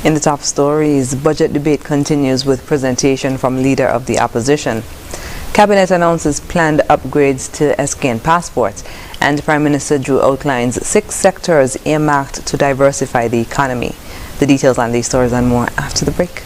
In the top stories, budget debate continues with presentation from Leader of the Opposition. Cabinet announces planned upgrades to SKN passports, and Prime Minister Drew outlines 6 sectors earmarked to diversify the economy. The details on these stories and more after the break.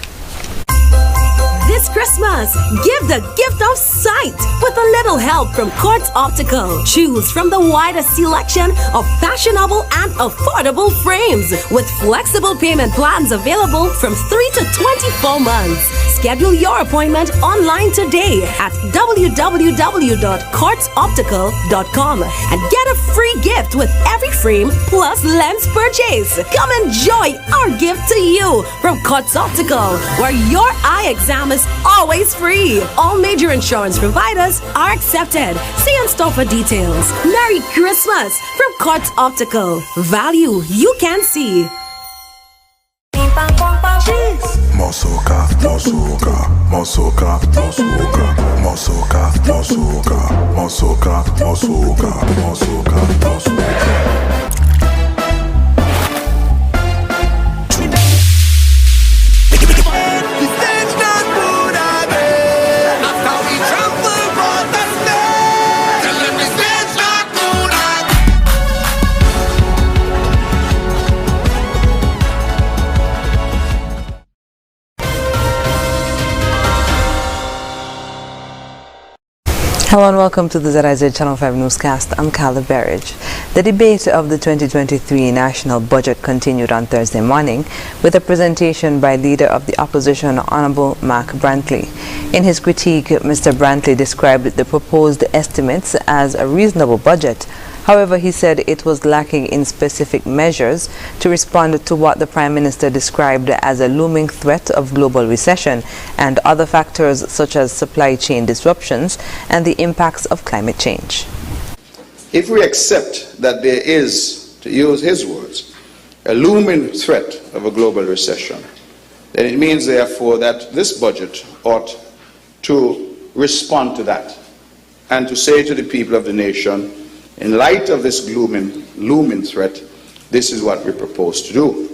This Christmas, give the gift of sight with a little help from Quartz Optical. Choose from the widest selection of fashionable and affordable frames with flexible payment plans available from 3 to 24 months. Schedule your appointment online today at www.quartzoptical.com and get a free gift with every frame plus lens purchase. Come enjoy our gift to you from Quartz Optical, where your eye exam is always free. All major insurance providers are accepted. See in store for details. Merry Christmas from Quartz Optical. Value you can see. Mosoka, mosoka, mosoka, mosoka, mosoka, mosoka, mosoka, mosoka, mosoka, mosoka. Hello and welcome to the ZIZ Channel 5 newscast. I'm Carla Berridge. The debate of the 2023 national budget continued on Thursday morning with a presentation by Leader of the Opposition, Honorable Mark Brantley. In his critique, Mr. Brantley described the proposed estimates as a reasonable budget. However, he said it was lacking in specific measures to respond to what the Prime Minister described as a looming threat of global recession and other factors such as supply chain disruptions and the impacts of climate change. If we accept that there is, to use his words, a looming threat of a global recession, then it means therefore that this budget ought to respond to that and to say to the people of the nation, in light of this looming threat, this is what we propose to do.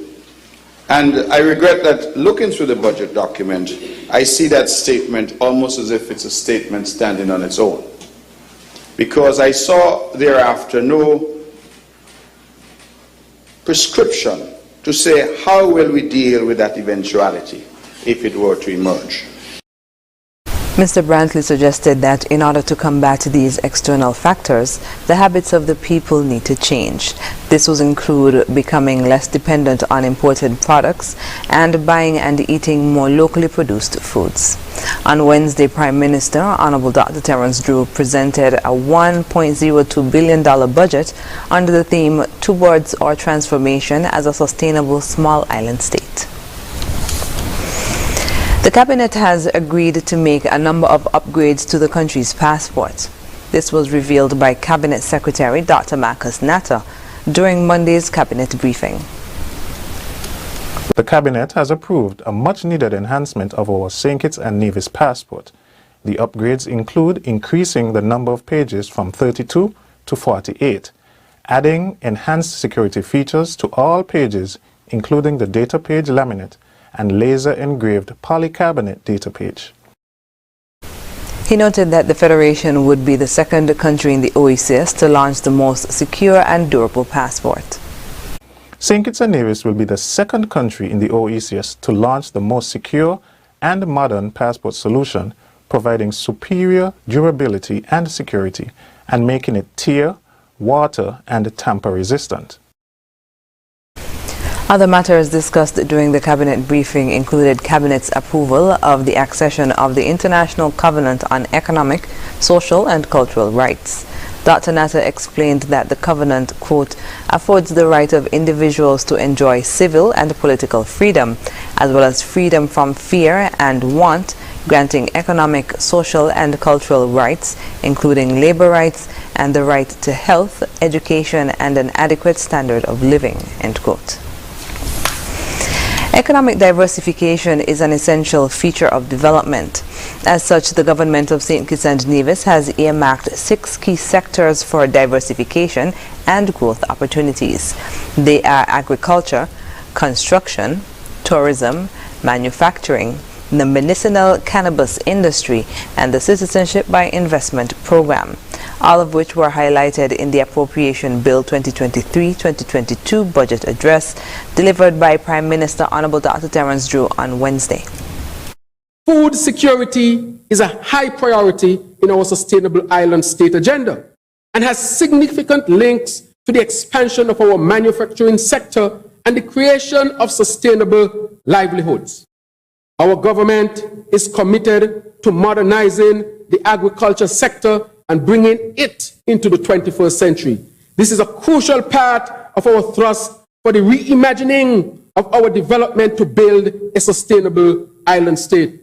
And I regret that looking through the budget document, I see that statement almost as if it's a statement standing on its own. Because I saw thereafter no prescription to say how will we deal with that eventuality if it were to emerge. Mr. Brantley suggested that in order to combat these external factors, the habits of the people need to change. This would include becoming less dependent on imported products and buying and eating more locally produced foods. On Wednesday, Prime Minister Honorable Dr. Terence Drew presented a $1.02 billion budget under the theme Towards Our Transformation as a Sustainable Small Island State. The Cabinet has agreed to make a number of upgrades to the country's passports. This was revealed by Cabinet Secretary Dr. Marcus Natter during Monday's Cabinet briefing. The Cabinet has approved a much-needed enhancement of our St. Kitts and Nevis passport. The upgrades include increasing the number of pages from 32 to 48, adding enhanced security features to all pages, including the data page laminate and laser-engraved polycarbonate data page. He noted that the Federation would be the second country in the OECS to launch the most secure and durable passport. St. Kitts and Nevis will be the second country in the OECS to launch the most secure and modern passport solution, providing superior durability and security and making it tear, water, and tamper-resistant. Other matters discussed during the Cabinet briefing included Cabinet's approval of the accession of the International Covenant on Economic, Social and Cultural Rights. Dr. Natter explained that the covenant, quote, affords the right of individuals to enjoy civil and political freedom, as well as freedom from fear and want, granting economic, social and cultural rights, including labor rights and the right to health, education and an adequate standard of living, end quote. Economic diversification is an essential feature of development. As such, the government of St. Kitts and Nevis has earmarked 6 key sectors for diversification and growth opportunities. They are agriculture, construction, tourism, manufacturing, the medicinal cannabis industry, and the Citizenship by Investment program, all of which were highlighted in the Appropriation Bill 2023-2022 budget address delivered by Prime Minister Honorable Dr. Terence Drew on Wednesday. Food security is a high priority in our sustainable island state agenda and has significant links to the expansion of our manufacturing sector and the creation of sustainable livelihoods. Our government is committed to modernizing the agriculture sector and bringing it into the 21st century. This is a crucial part of our thrust for the reimagining of our development to build a sustainable island state.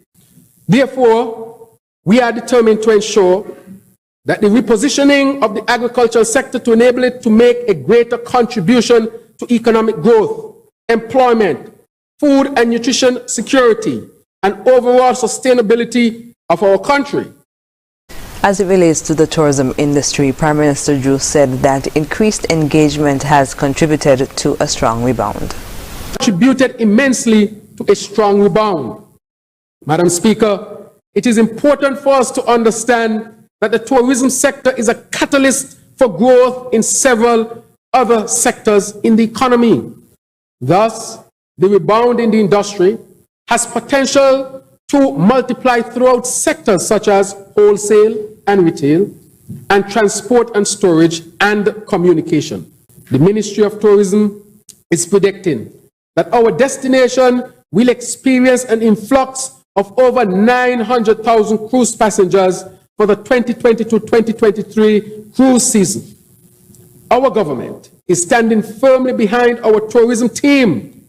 Therefore, we are determined to ensure that the repositioning of the agricultural sector to enable it to make a greater contribution to economic growth, employment, food and nutrition security, and overall sustainability of our country. As it relates to the tourism industry, Prime Minister Drew said that increased engagement has contributed to a strong rebound. Contributed immensely to a strong rebound. Madam Speaker, it is important for us to understand that the tourism sector is a catalyst for growth in several other sectors in the economy. Thus, the rebound in the industry has potential to multiply throughout sectors such as wholesale and retail, and transport and storage and communication. The Ministry of Tourism is predicting that our destination will experience an influx of over 900,000 cruise passengers for the 2022-2023 cruise season. Our government is standing firmly behind our tourism team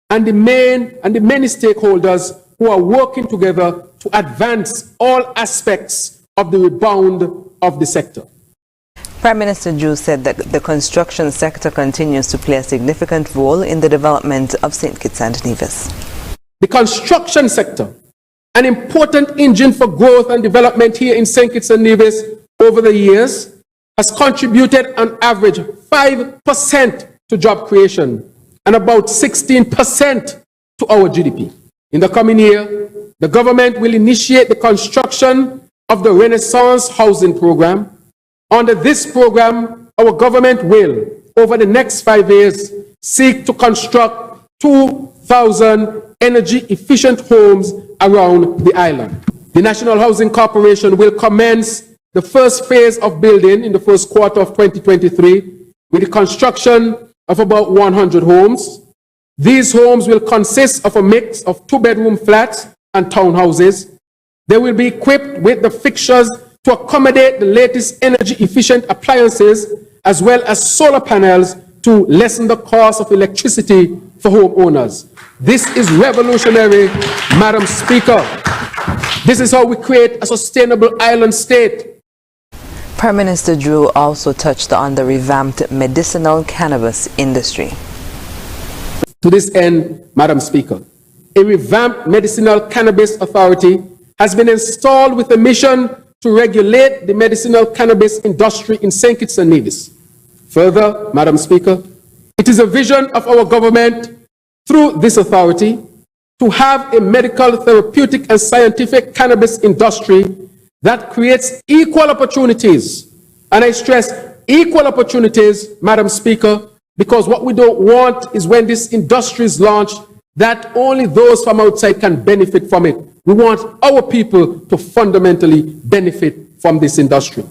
and the many stakeholders who are working together to advance all aspects of the rebound of the sector. Prime Minister Drew said that the construction sector continues to play a significant role in the development of St. Kitts and Nevis. The construction sector, an important engine for growth and development here in St. Kitts and Nevis over the years, has contributed on average 5% to job creation and about 16% to our GDP. In the coming year, the government will initiate the construction of the Renaissance Housing Program. Under this program, our government will, over the next 5 years, seek to construct 2,000 energy-efficient homes around the island. The National Housing Corporation will commence the first phase of building in the first quarter of 2023 with the construction of about 100 homes. These homes will consist of a mix of 2-bedroom flats and townhouses. They will be equipped with the fixtures to accommodate the latest energy-efficient appliances as well as solar panels to lessen the cost of electricity for homeowners. This is revolutionary, Madam Speaker. This is how we create a sustainable island state. Prime Minister Drew also touched on the revamped medicinal cannabis industry. To this end, Madam Speaker, a revamped medicinal cannabis authority has been installed with a mission to regulate the medicinal cannabis industry in St. Kitts and Nevis. Further, Madam Speaker, it is a vision of our government through this authority to have a medical, therapeutic, and scientific cannabis industry that creates equal opportunities. And I stress equal opportunities, Madam Speaker, because what we don't want is when this industry is launched, that only those from outside can benefit from it. We want our people to fundamentally benefit from this industry.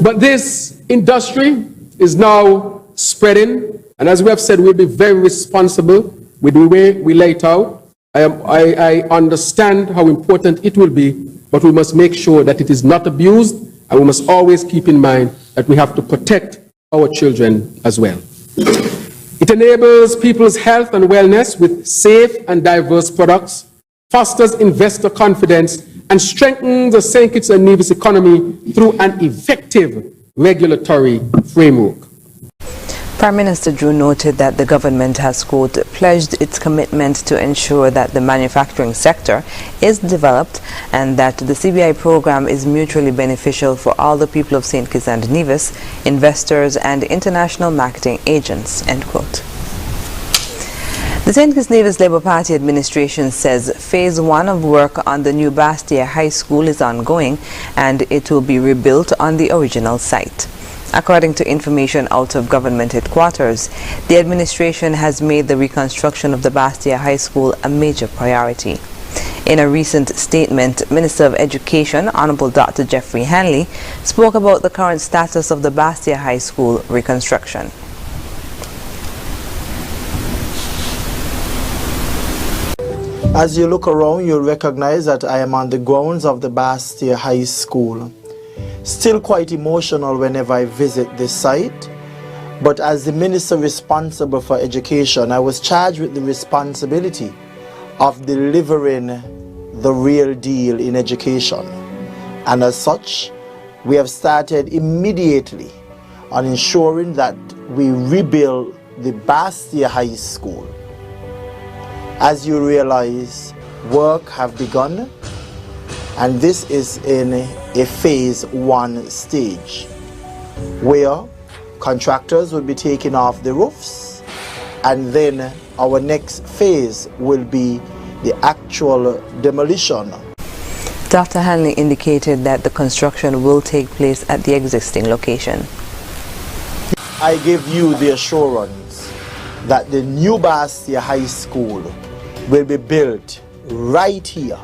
But this industry is now spreading, and as we have said, we'll be very responsible with the way we lay it out. I understand how important it will be, but we must make sure that it is not abused, and we must always keep in mind that we have to protect our children as well. It enables people's health and wellness with safe and diverse products, fosters investor confidence, and strengthens the St. Kitts and Nevis economy through an effective regulatory framework. Prime Minister Drew noted that the government has, quote, pledged its commitment to ensure that the manufacturing sector is developed and that the CBI program is mutually beneficial for all the people of St. Kitts and Nevis, investors and international marketing agents, end quote. The St. Kitts Nevis Labour Party administration says phase 1 of work on the new Bastia High School is ongoing and it will be rebuilt on the original site. According to information out of government headquarters, the administration has made the reconstruction of the Bastia High School a major priority. In a recent statement, Minister of Education, Honorable Dr. Jeffrey Hanley, spoke about the current status of the Bastia High School reconstruction. As you look around, you'll recognize that I am on the grounds of the Bastia High School. Still quite emotional whenever I visit this site, but as the minister responsible for education, I was charged with the responsibility of delivering the real deal in education. And as such, we have started immediately on ensuring that we rebuild the Bastia High School. As you realize, work have begun, and this is in a phase 1 stage, where contractors will be taking off the roofs, and then our next phase will be the actual demolition. Dr. Hanley indicated that the construction will take place at the existing location. I give you the assurance that the new Bastia High School will be built right here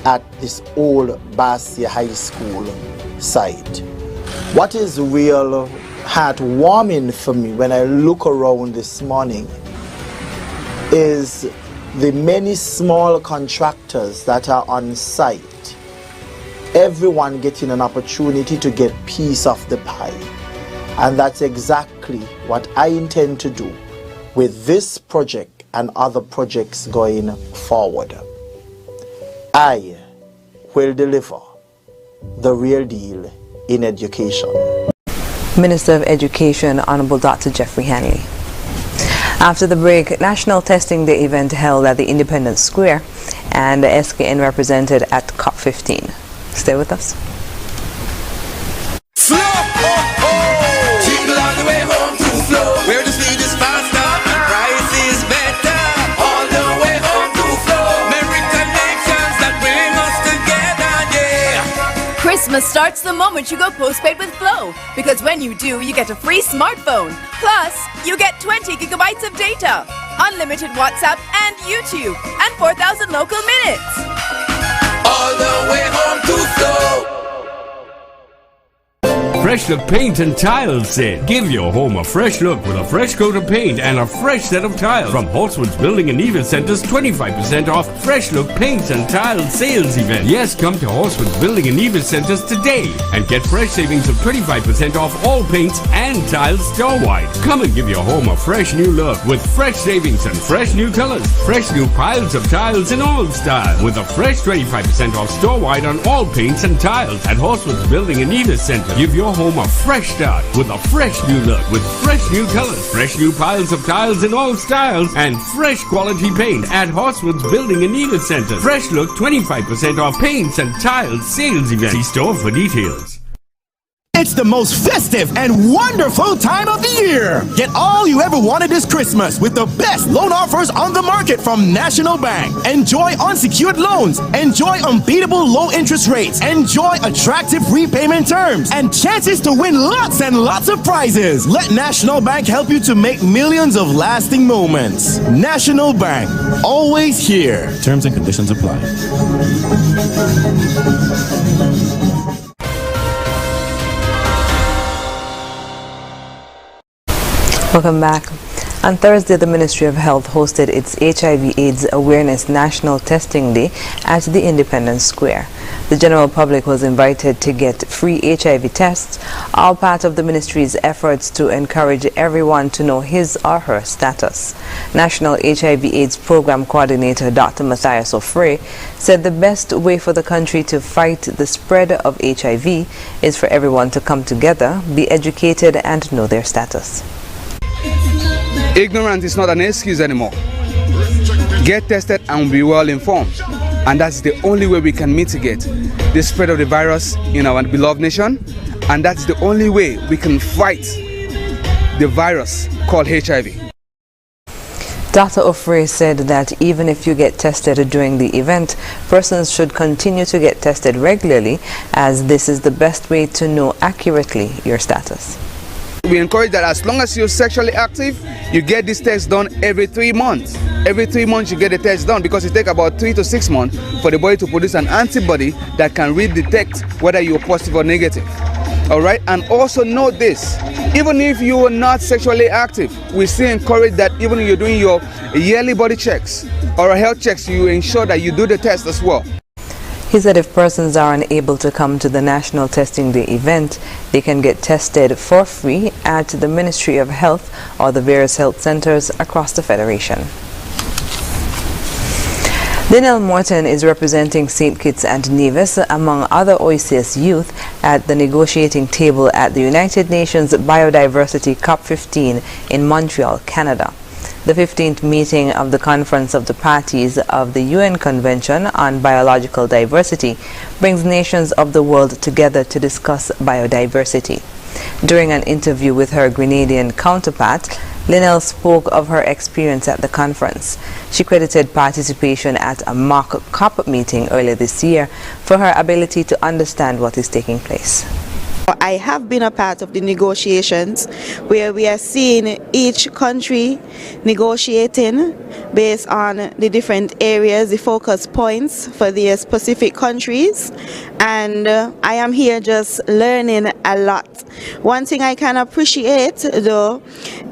at this old Bastia High School site. What is real heartwarming for me when I look around this morning is the many small contractors that are on site. Everyone getting an opportunity to get piece of the pie. And that's exactly what I intend to do with this project and other projects going forward. I will deliver the real deal in education. Minister of Education, Honorable Dr. Jeffrey Hanley. After the break, National Testing Day event held at the Independence Square and the SKN represented at COP15. Stay with us. Flow, jingle all the way home to flow. Where the speed is faster, the price is better. All the way home to flow. Merry connections that bring us together, yeah. Christmas starts the moment you go postpaid with Flow, because when you do, you get a free smartphone. Plus, you get 20 gigabytes of data, unlimited WhatsApp and YouTube, and 4,000 local minutes. All the way home to flow. Fresh Look Paint and Tiles said, give your home a fresh look with a fresh coat of paint and a fresh set of tiles. From Horswood's Building and Evil Center's 25% off Fresh Look Paints and Tiles sales event. Yes, come to Horswood's Building and Evil Centers today and get fresh savings of 25% off all paints and tiles store-wide. Come and give your home a fresh new look with fresh savings and fresh new colors. Fresh new piles of tiles in all styles with a fresh 25% off store-wide on all paints and tiles at Horswood's Building and Evil Center. Give your home a fresh start with a fresh new look with fresh new colors, fresh new piles of tiles in all styles, and fresh quality paint at Horswood's Building and Evil Center. Fresh Look 25% off paints and tiles sales event. See store for details. It's the most festive and wonderful time of the year. Get all you ever wanted this Christmas with the best loan offers on the market from National Bank. Enjoy unsecured loans. Enjoy unbeatable low interest rates. Enjoy attractive repayment terms and chances to win lots and lots of prizes. Let National Bank help you to make millions of lasting moments. National Bank, always here. Terms and conditions apply. Welcome back. On Thursday, the Ministry of Health hosted its HIV/AIDS Awareness National Testing Day at the Independence Square. The general public was invited to get free HIV tests, all part of the ministry's efforts to encourage everyone to know his or her status. National HIV/AIDS Program Coordinator Dr. Matthias Ofre said the best way for the country to fight the spread of HIV is for everyone to come together, be educated, and know their status. Ignorance is not an excuse anymore. Get tested and be well informed. And that's the only way we can mitigate the spread of the virus in our beloved nation. And that's the only way we can fight the virus called HIV. Dr. Ofre said that even if you get tested during the event, persons should continue to get tested regularly, as this is the best way to know accurately your status. We encourage that as long as you're sexually active, you get this test done every 3 months. Every 3 months you get the test done, because it takes about 3 to 6 months for the body to produce an antibody that can detect whether you're positive or negative. All right, and also note this: even if you are not sexually active, we still encourage that even if you're doing your yearly body checks or health checks, you ensure that you do the test as well. He said if persons are unable to come to the National Testing Day event, they can get tested for free at the Ministry of Health or the various health centers across the Federation. Daniel Morton is representing St. Kitts and Nevis, among other OICS youth, at the negotiating table at the United Nations Biodiversity COP15 in Montreal, Canada. The 15th meeting of the Conference of the Parties of the UN Convention on Biological Diversity brings nations of the world together to discuss biodiversity. During an interview with her Grenadian counterpart, Linnell spoke of her experience at the conference. She credited participation at a mock COP meeting earlier this year for her ability to understand what is taking place. I have been a part of the negotiations where we are seeing each country negotiating based on the different areas, the focus points for their specific countries, and I am here just learning a lot. One thing I can appreciate though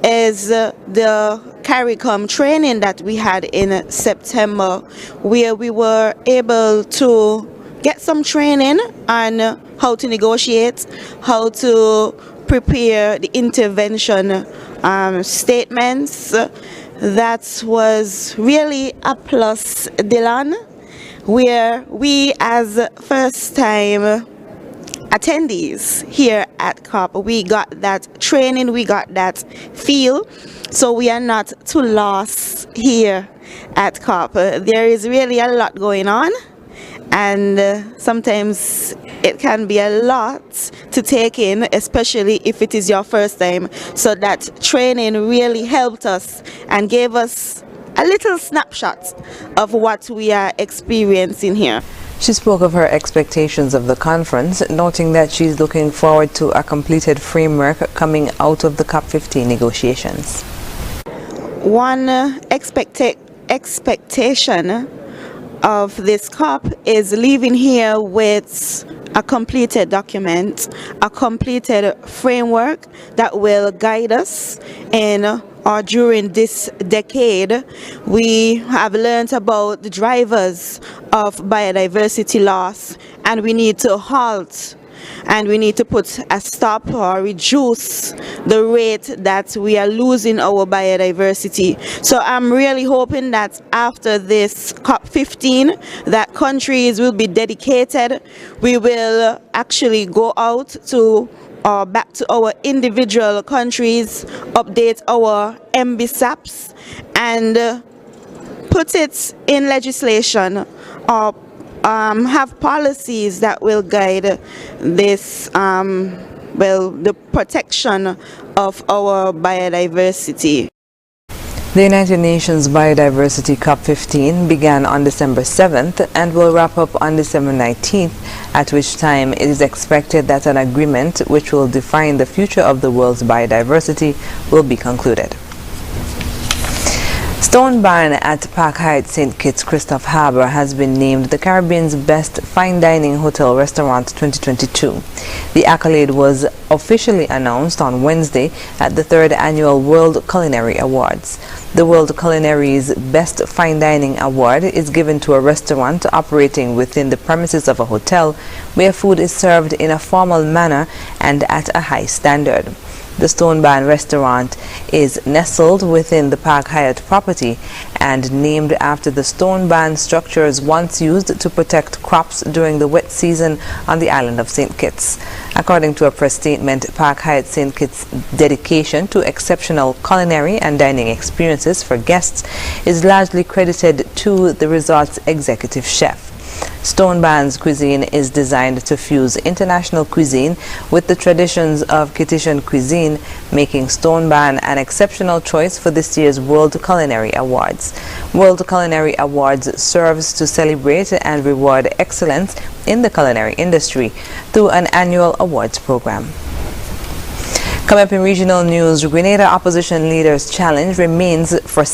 is the CARICOM training that we had in September, where we were able to get some training on how to negotiate, how to prepare the intervention statements. That was really a plus, Dylan, where we as first-time attendees here at COP, we got that training, we got that feel, so we are not too lost here at COP. There is really a lot going on, and sometimes it can be a lot to take in, especially if it is your first time. So that training really helped us and gave us a little snapshot of what we are experiencing here. She spoke of her expectations of the conference, noting that she's looking forward to a completed framework coming out of the COP15 negotiations. One expectation of this COP is leaving here with a completed document, a completed framework that will guide us in or during this decade. We have learned about the drivers of biodiversity loss, and we need to halt and we need to put a stop or reduce the rate that we are losing our biodiversity. So I'm really hoping that after this COP15 that countries will be dedicated. We will actually go out to back to our individual countries, update our MBSAPs and put it in legislation or have policies that will guide this, the protection of our biodiversity. The United Nations Biodiversity COP15 began on December 7th and will wrap up on December 19th, at which time it is expected that an agreement which will define the future of the world's biodiversity will be concluded. Stone Barn at Park Heights St. Kitts Christophe Harbour has been named the Caribbean's Best Fine Dining Hotel Restaurant 2022. The accolade was officially announced on Wednesday at the 3rd Annual World Culinary Awards. The World Culinary's Best Fine Dining Award is given to a restaurant operating within the premises of a hotel where food is served in a formal manner and at a high standard. The Stone Barn restaurant is nestled within the Park Hyatt property and named after the stone barn structures once used to protect crops during the wet season on the island of St. Kitts. According to a press statement, Park Hyatt St. Kitts' dedication to exceptional culinary and dining experiences for guests is largely credited to the resort's executive chef. Stoneban's cuisine is designed to fuse international cuisine with the traditions of Kittitian cuisine, making Stoneban an exceptional choice for this year's World Culinary Awards. World Culinary Awards serves to celebrate and reward excellence in the culinary industry through an annual awards program. Coming up in regional news, Grenada opposition leaders' challenge remains for